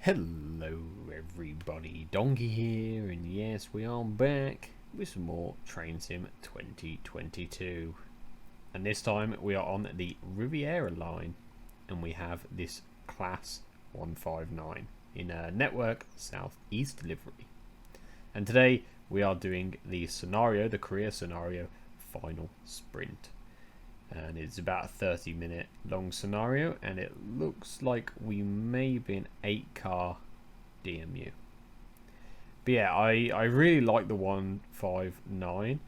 Hello everybody, Donkey here, and yes, we are back with some more Train Sim 2022. And this time we are on the Riviera line, and we have this Class 159 in a Network Southeast delivery. And today we are doing the career scenario, final sprint. And it's about a 30-minute long scenario, and it looks like we may be an 8-car DMU. But yeah, I really like the 159,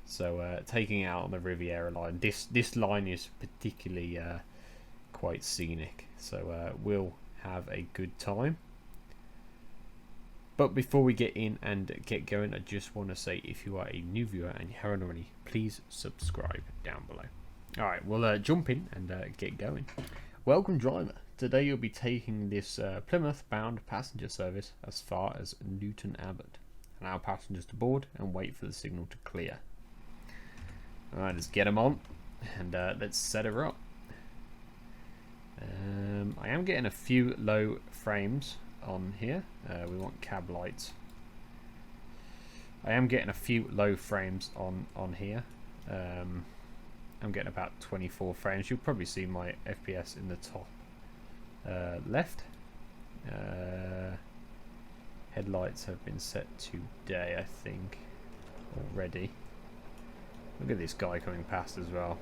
so taking it out on the Riviera line, this line is particularly quite scenic, so we'll have a good time. But before we get in and get going, I just want to say, if you are a new viewer and you haven't already, please subscribe down below. Alright, we'll jump in and get going. Welcome, driver. Today you'll be taking this Plymouth-bound passenger service as far as Newton Abbot. Allow passengers to board and wait for the signal to clear. Alright, let's get them on and let's set her up. I am getting a few low frames on here. We want cab lights. I am getting a few low frames on here. I'm getting about 24 frames. You'll probably see my FPS in the top left. Headlights have been set today, I think, already. Look at this guy coming past as well.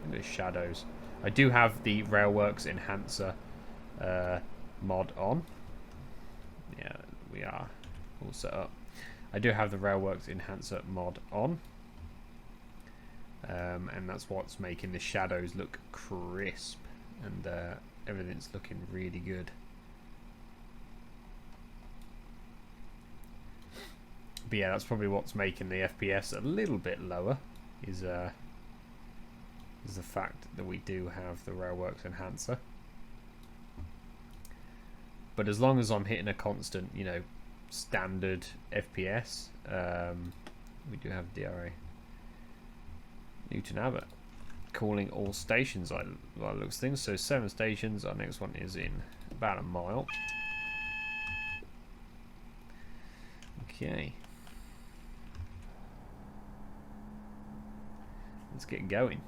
Look at the shadows. I do have the Railworks Enhancer mod on. Yeah, we are all set up. I do have the Railworks Enhancer mod on. And that's what's making the shadows look crisp, and everything's looking really good. But yeah, that's probably what's making the FPS a little bit lower, is the fact that we do have the Railworks Enhancer. But as long as I'm hitting a constant, standard FPS, we do have DRA. Newton Abbot, calling all stations like looks things. So 7 stations. Our next one is in about a mile. Okay, let's get going.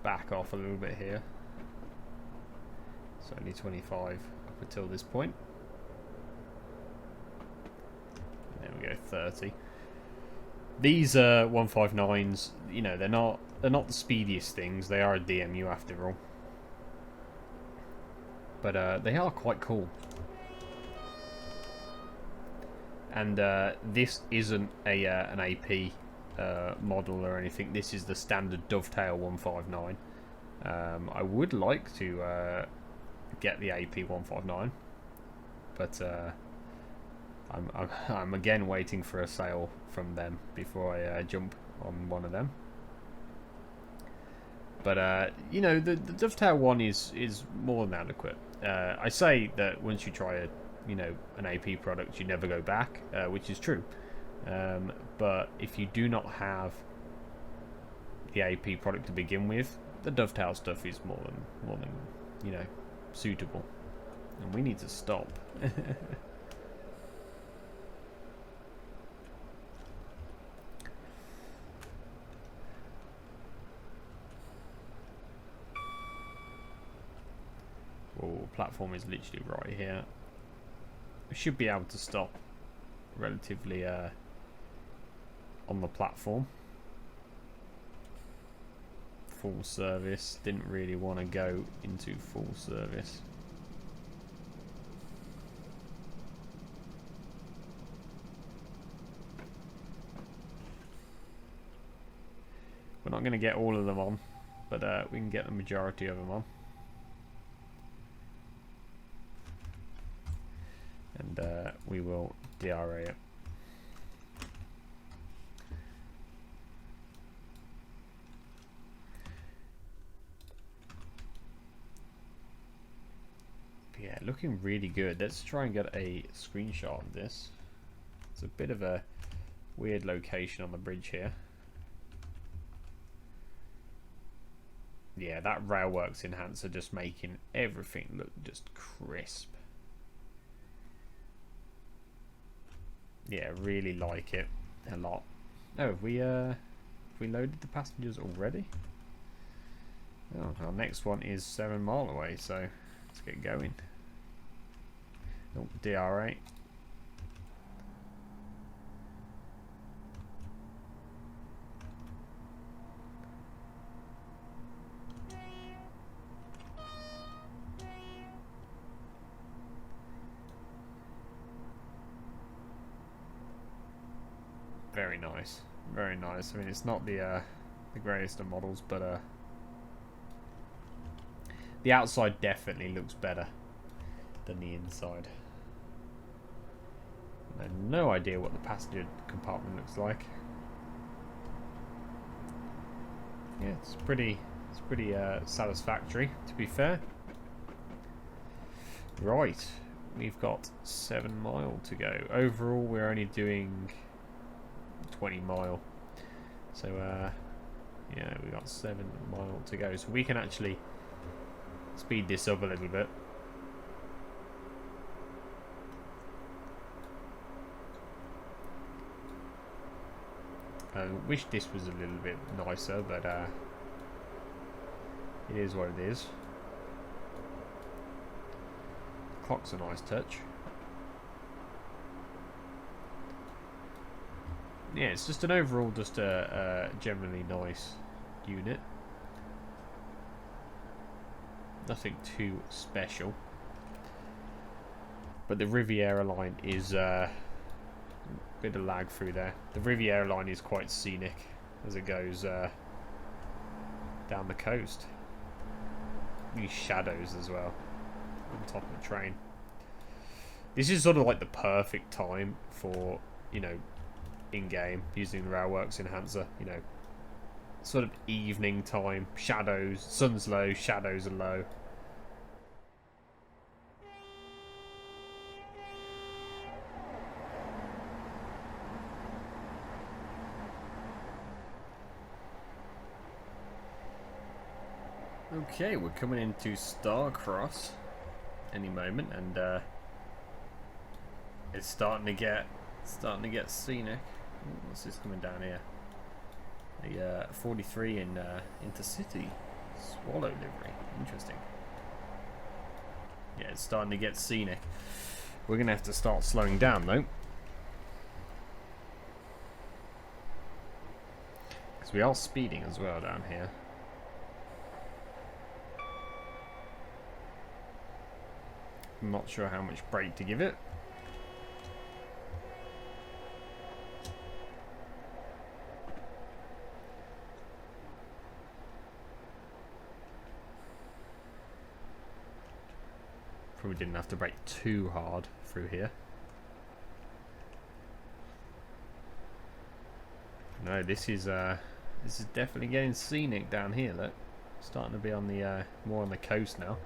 Back off a little bit here. It's only 25 up until this point. And then we go 30. These 159s, they're not the speediest things. They are a DMU after all. But they are quite cool. And this isn't an AP model or anything. This is the standard Dovetail 159. I would like to get the AP 159, but I'm again waiting for a sale from them before I jump on one of them. But the Dovetail one is more than adequate. I say that once you try an AP product, you never go back, which is true. But if you do not have the AP product to begin with, the Dovetail stuff is more than suitable, and we need to stop. Oh, platform is literally right here. We should be able to stop relatively on the platform. Full service. Didn't really want to go into full service. We're not going to get all of them on, but we can get the majority of them on. and we will DRA it. Yeah, looking really good. Let's try and get a screenshot of this. It's a bit of a weird location on the bridge here. Yeah, that railworks enhancer just making everything look just crisp. Yeah, really like it a lot. Oh, have we loaded the passengers already? Oh, our next one is 7 miles away, so let's get going. Oh, DRA. Very nice, very nice. I mean, it's not the greatest of models, but the outside definitely looks better than the inside. I have no idea what the passenger compartment looks like. Yeah, it's pretty satisfactory, to be fair. Right, we've got 7 miles to go. Overall, we're only doing 20 miles. So, yeah, we've got 7 miles to go. So we can actually speed this up a little bit. I wish this was a little bit nicer, but it is what it is. Clock's a nice touch. Yeah, it's just an overall, just a generally nice unit. Nothing too special. But the Riviera line is bit of lag through there. The Riviera line is quite scenic as it goes down the coast. These shadows as well on top of the train. This is sort of like the perfect time for, you know, in-game using the railworks enhancer. You know, sort of evening time, shadows, sun's low, shadows are low. Okay, we're coming into Starcross any moment, and it's starting to get scenic. Ooh, what's this coming down here? The 43 in Intercity Swallow livery. Interesting. Yeah, it's starting to get scenic. We're gonna have to start slowing down though, because we are speeding as well down here. I'm not sure how much brake to give it. Probably didn't have to brake too hard through here. No, this is definitely getting scenic down here. Look, starting to be on the more on the coast now.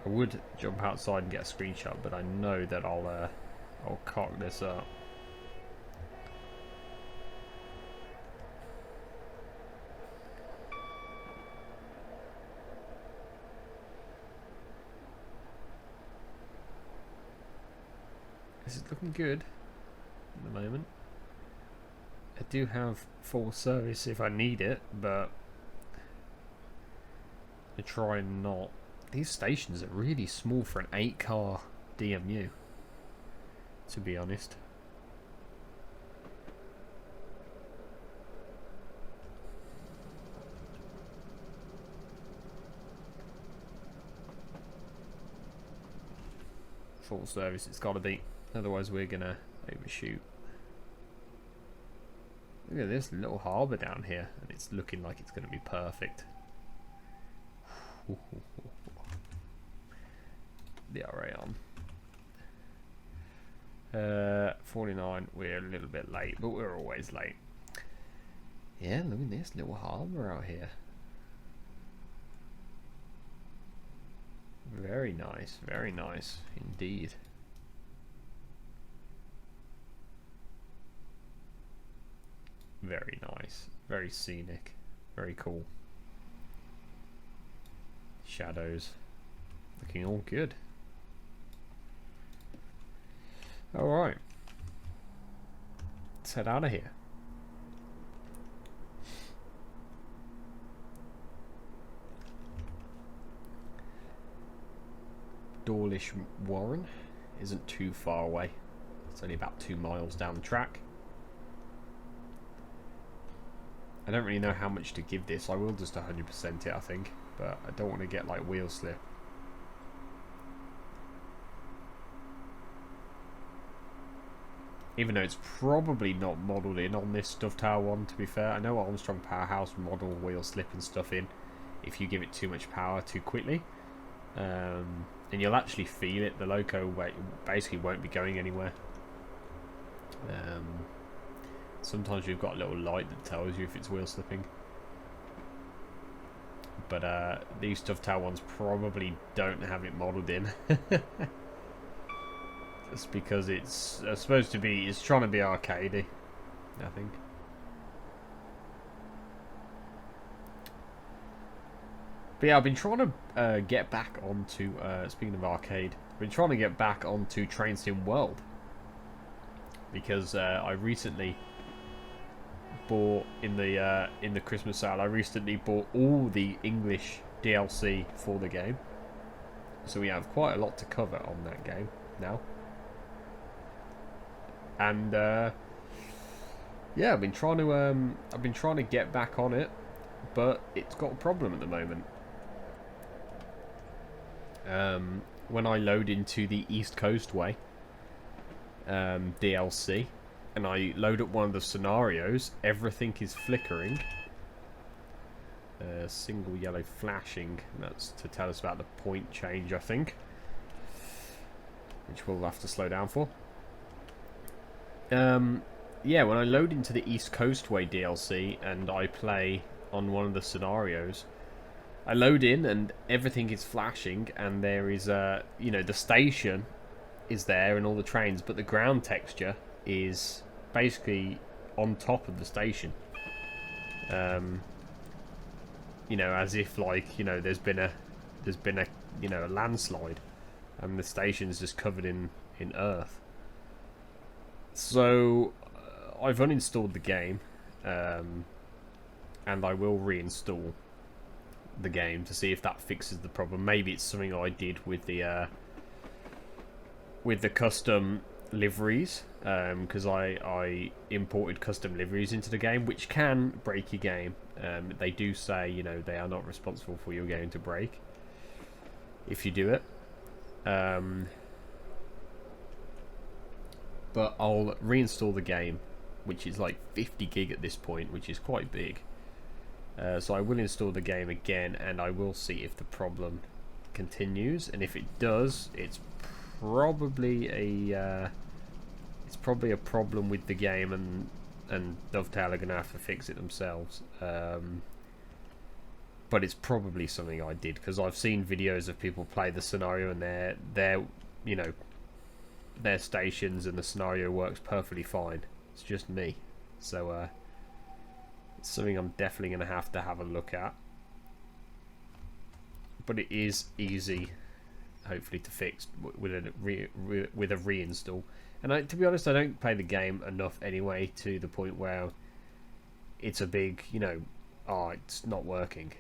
I would jump outside and get a screenshot, but I know that I'll cock this up. This is looking good at the moment. I do have full service if I need it, but I try not. These stations are really small for an 8-car DMU, to be honest. Full service it's got to be, otherwise we're gonna overshoot. Look at this little harbour down here, and it's looking like it's going to be perfect. The array on. 49, we're a little bit late, but we're always late. Yeah, look at this little harbour out here. Very nice indeed. Very nice, very scenic, very cool. Shadows, looking all good. Alright, let's head out of here. Dawlish Warren isn't too far away. It's only about 2 miles down the track. I don't really know how much to give this. I will just 100% it, I think, but I don't want to get like wheel slip. Even though it's probably not modelled in on this Dovetail one, to be fair. I know Armstrong Powerhouse model wheel slip and stuff in if you give it too much power too quickly. And you'll actually feel it. The loco basically won't be going anywhere. Sometimes you've got a little light that tells you if it's wheel slipping. But these Dovetail ones probably don't have it modelled in. Just because it's supposed to be, it's trying to be arcadey, I think. But yeah, I've been trying to get back onto, speaking of arcade, I've been trying to get back onto Train Sim World. Because I recently bought, in the Christmas sale, I recently bought all the English DLC for the game. So we have quite a lot to cover on that game now. And yeah, I've been trying to get back on it, but it's got a problem at the moment. When I load into the East Coast Way DLC, and I load up one of the scenarios, everything is flickering. Single yellow flashing, and that's to tell us about the point change, I think, which we'll have to slow down for. Yeah, when I load into the East Coast Way DLC and I play on one of the scenarios, I load in and everything is flashing, and there is you know, the station is there and all the trains, but the ground texture is basically on top of the station. You know, as if like, you know, there's been a you know, a landslide and the station's just covered in earth. So I've uninstalled the game, and I will reinstall the game to see if that fixes the problem. Maybe it's something I did with the custom liveries, because I imported custom liveries into the game, which can break your game. They do say, you know, they are not responsible for your game to break if you do it. But I'll reinstall the game, which is like 50 gig at this point, which is quite big. So I will install the game again, and I will see if the problem continues. And if it does, it's probably a problem with the game, and Dovetail are gonna have to fix it themselves. But it's probably something I did, because I've seen videos of people play the scenario and they're you know, their stations and the scenario works perfectly fine. It's just me. So it's something I'm definitely going to have a look at. But it is easy, hopefully, to fix with a reinstall. And to be honest, I don't play the game enough anyway to the point where it's a big, you know, oh, it's not working.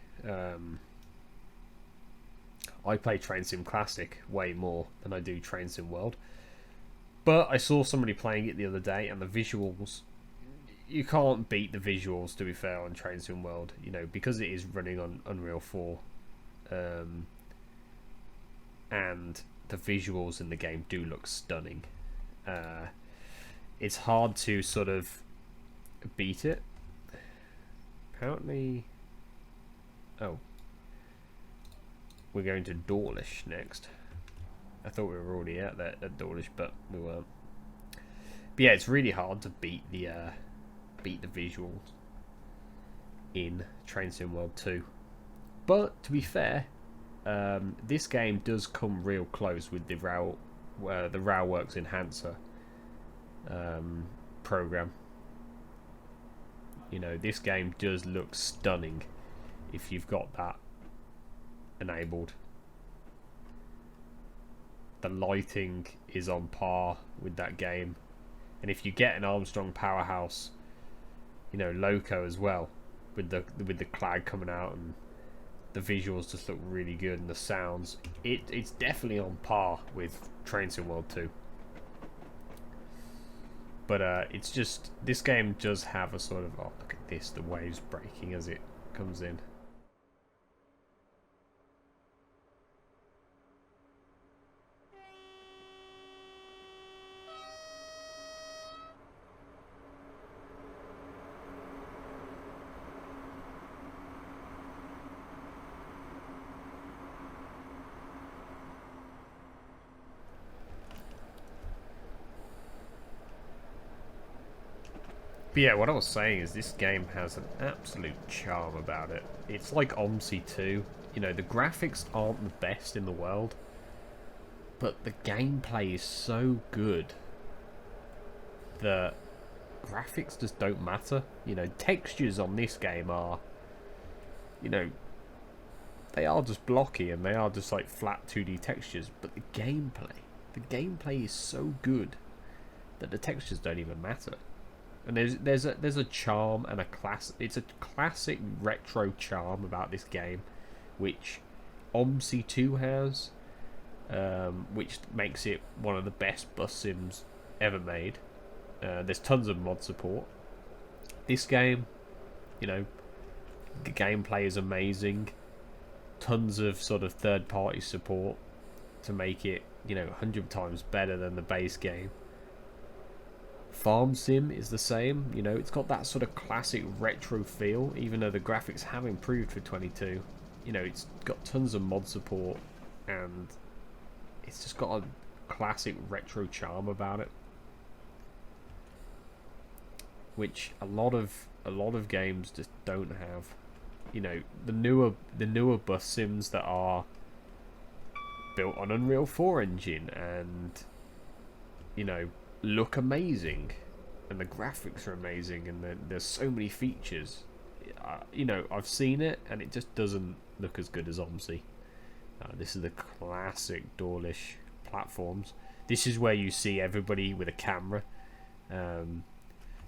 I play Train Sim Classic way more than I do Train Sim World. But I saw somebody playing it the other day, and the visuals, you can't beat the visuals, to be fair, on Train Sim World, you know, because it is running on Unreal 4. And the visuals in the game do look stunning. It's hard to sort of beat it. Apparently... Oh. We're going to Dawlish next. I thought we were already out there at Dawlish, but we weren't. But yeah, it's really hard to beat the visuals in Train Sim World 2. But to be fair, this game does come real close with the Railworks Enhancer program. You know, this game does look stunning if you've got that enabled. The lighting is on par with that game, and if you get an Armstrong Powerhouse, you know, loco as well, with the clag coming out, and the visuals just look really good, and the sounds, it's definitely on par with Train Sim World 2. But it's just, this game does have a sort of, oh look at this, the waves breaking as it comes in. But yeah, what I was saying is this game has an absolute charm about it. It's like OMSI 2. You know, the graphics aren't the best in the world, but the gameplay is so good that graphics just don't matter. You know, textures on this game are, you know, they are just blocky and they are just like flat 2D textures, but the gameplay is so good that the textures don't even matter. And there's a charm and it's a classic retro charm about this game, which OMSI 2 has, which makes it one of the best bus sims ever made. There's tons of mod support. This game, you know, the gameplay is amazing. Tons of sort of third-party support to make it, you know, 100 times better than the base game. Farm Sim is the same, you know, it's got that sort of classic retro feel, even though the graphics have improved for 22. You know, it's got tons of mod support, and it's just got a classic retro charm about it, which a lot of games just don't have. You know, the newer bus sims that are built on Unreal 4 engine and, you know, look amazing, and the graphics are amazing, and there's so many features. You know, I've seen it and it just doesn't look as good as OMSI. This is the classic Dawlish platforms. This is where you see everybody with a camera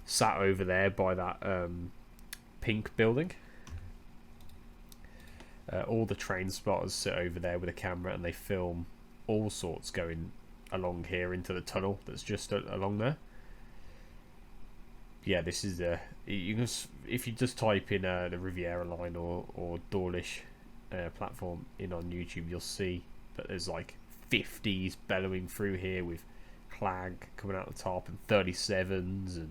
sat over there by that pink building. All the train spotters sit over there with a camera and they film all sorts going along here into the tunnel that's just along there. Yeah, this is you can, if you just type in the Riviera line or Dawlish platform in on YouTube, you'll see that there's like 50s bellowing through here with clag coming out the top, and 37s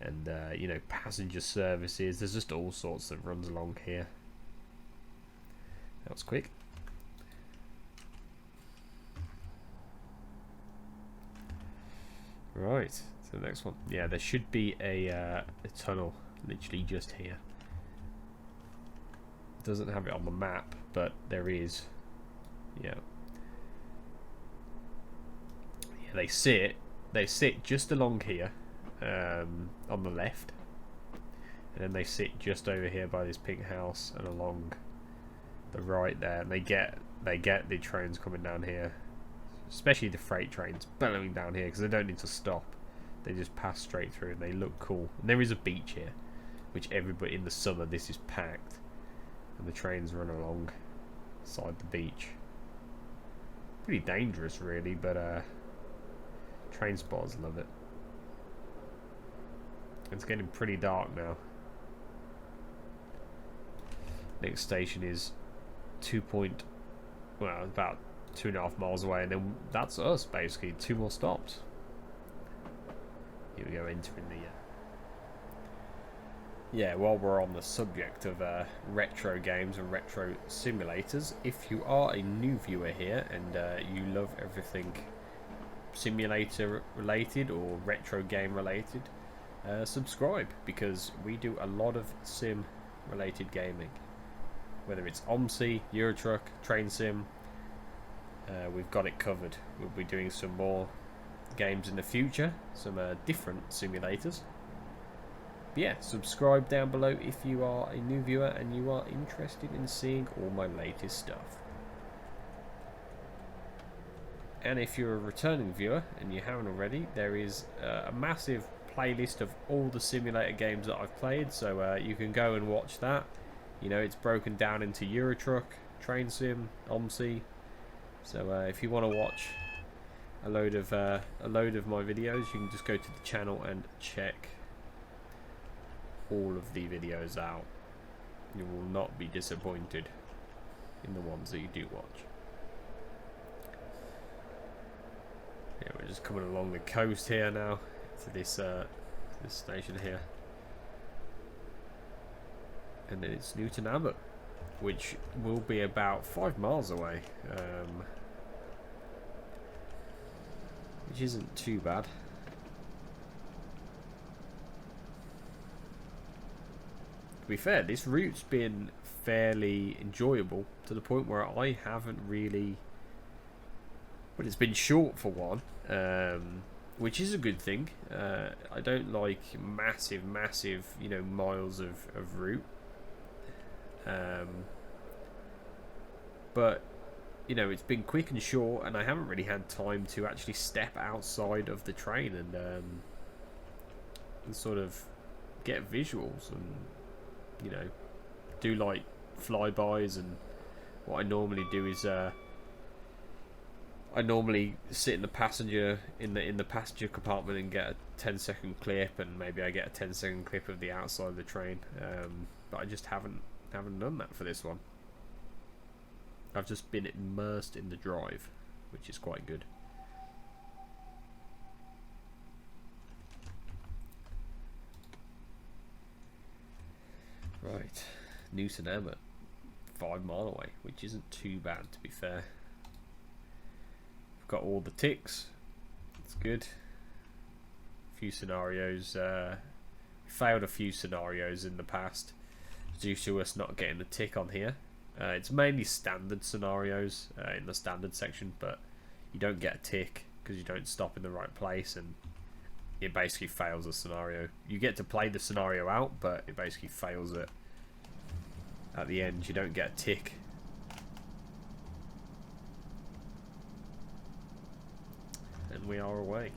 and you know, passenger services. There's just all sorts that runs along here. That was quick. Right, so the next one. Yeah, there should be a tunnel literally just here. Doesn't have it on the map, but there is. Yeah. Yeah, they sit just along here, on the left, and then they sit just over here by this pink house and along the right there, and they get the trains coming down here, especially the freight trains bellowing down here, because they don't need to stop. They just pass straight through and they look cool. And there is a beach here, which everybody in the summer, this is packed, and the trains run along side the beach. Pretty dangerous really, but train spotters love it. It's getting pretty dark now. Next station is about 2.5 miles away, and then that's us basically. 2 more stops. Here we go, entering the yeah, while we're on the subject of retro games and retro simulators, if you are a new viewer here and you love everything simulator related or retro game related, subscribe, because we do a lot of sim related gaming, whether it's OMSI, Eurotruck, Train Sim. We've got it covered. We'll be doing some more games in the future, some different simulators. But yeah, subscribe down below if you are a new viewer and you are interested in seeing all my latest stuff. And if you're a returning viewer and you haven't already, there is a massive playlist of all the simulator games that I've played, so you can go and watch that. You know, it's broken down into Eurotruck, Train Sim, OMSI. So if you want to watch a load of my videos, you can just go to the channel and check all of the videos out. You will not be disappointed in the ones that you do watch. Yeah, we're just coming along the coast here now to this station here, and then it's Newton Abbot, which will be about 5 miles away, which isn't too bad. To be fair, this route's been fairly enjoyable to the point where I haven't really... But it's been short for one, which is a good thing. I don't like massive, you know, miles of route. But, you know, it's been quick and short, and I haven't really had time to actually step outside of the train and sort of get visuals and, you know, do like flybys. And what I normally do is I normally sit in the passenger passenger compartment and get a 10-second clip, and maybe I get a 10-second clip of the outside of the train. But I just haven't done that for this one. I've just been immersed in the drive, which is quite good. Right, Newton Abbot, 5 mile away, which isn't too bad, to be fair. Got all the ticks. It's good. A few scenarios. Failed a few scenarios in the past due to us not getting the tick on here. It's mainly standard scenarios in the standard section, but you don't get a tick because you don't stop in the right place, and it basically fails the scenario. You get to play the scenario out, but it basically fails it at the end. You don't get a tick. And we are away.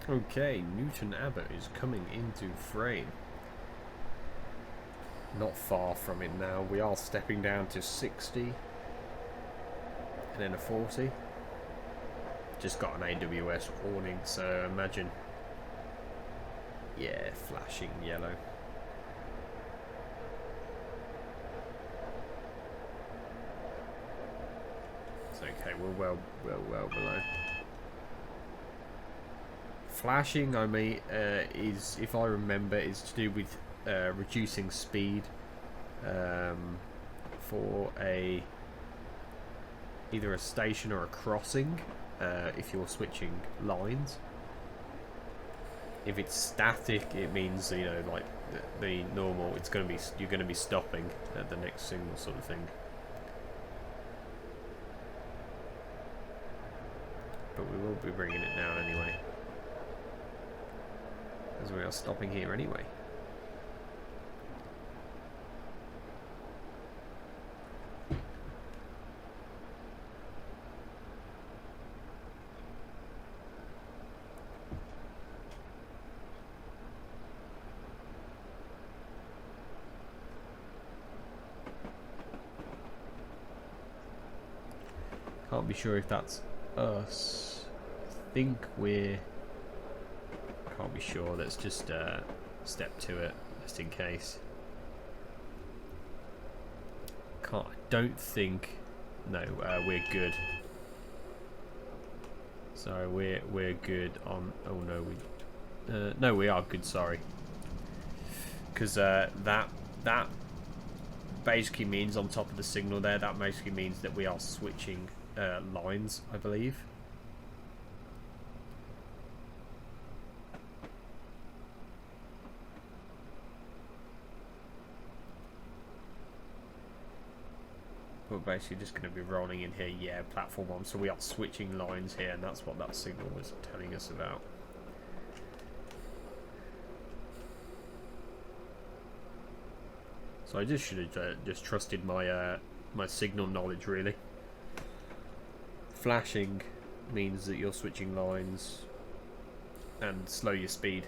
Okay, Newton Abbot is coming into frame. Not far from it now. We are stepping down to 60 and then a 40. Just got an AWS warning, so imagine. Yeah, flashing yellow. It's okay, we're well below. Flashing, I mean, is, if I remember, is to do with reducing speed for either a station or a crossing if you're switching lines. If it's static, it means, you know, like the normal, it's going to be, you're going to be stopping at the next signal, sort of thing. But we will be bringing it down anyway, as we are stopping here anyway. Can't be sure if that's us. I think we're... Can't be sure. Let's just step to it, just in case. I don't think... No, we're good. So we're good on... Oh no, no, we are good, sorry. Because that basically means on top of the signal there, that basically means that we are switching lines, I believe. We're basically just going to be rolling in here, yeah, platform 1. So we are switching lines here, and that's what that signal was telling us about. So I just should have just trusted my my signal knowledge, really. Flashing means that you're switching lines and slow your speed.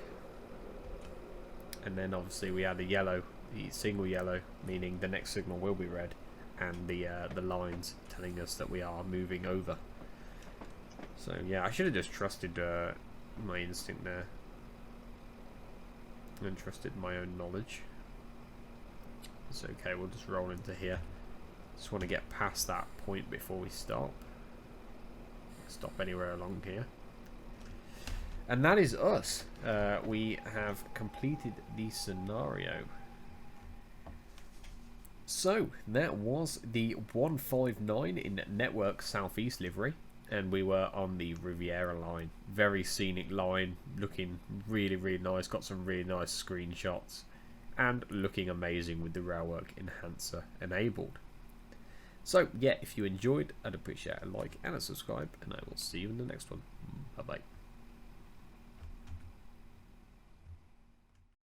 And then obviously we add a yellow, the single yellow, meaning the next signal will be red. And the lines telling us that we are moving over. So yeah, I should have just trusted my instinct there and trusted my own knowledge. It's okay, we'll just roll into here. Just want to get past that point before we stop. Stop anywhere along here. And that is us. We have completed the scenario. So, that was the 159 in Network Southeast livery, and we were on the Riviera line. Very scenic line, looking really, really nice, got some really nice screenshots, and looking amazing with the railwork enhancer enabled. So, yeah, if you enjoyed, I'd appreciate a like and a subscribe, and I will see you in the next one. Bye-bye.